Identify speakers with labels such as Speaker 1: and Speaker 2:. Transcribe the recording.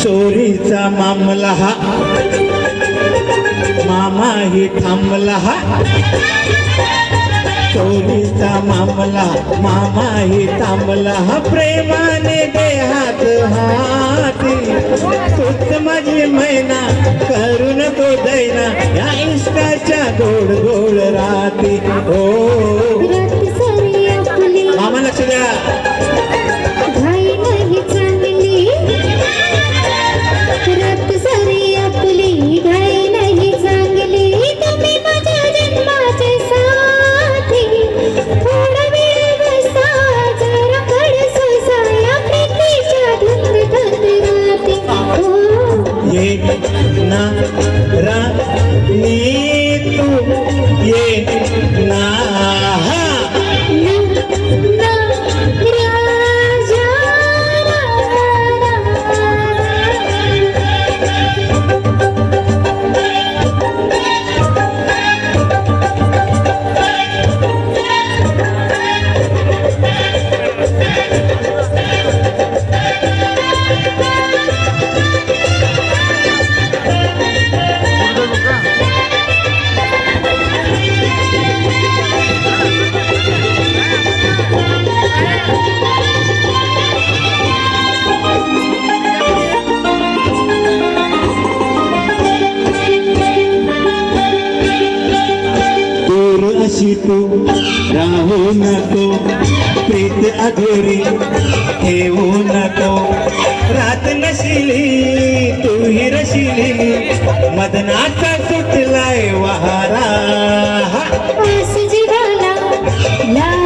Speaker 1: चोरीचा मामला हा मामा ही थांबला हा चोरीचा मामला मामा ही थांबला हा प्रेमाने दे हात हाती तूच माझी मैना करू नको दैना या इश्काच्या गोड गोड राती हो मामा लक्ष द्या ना रा नी तू ये ना अशी तू राहू नको प्रीत अधुरी ठेवू नको रात नशिली तू ही रशिली मदनाचा सुटलाय वहारा
Speaker 2: जीवाला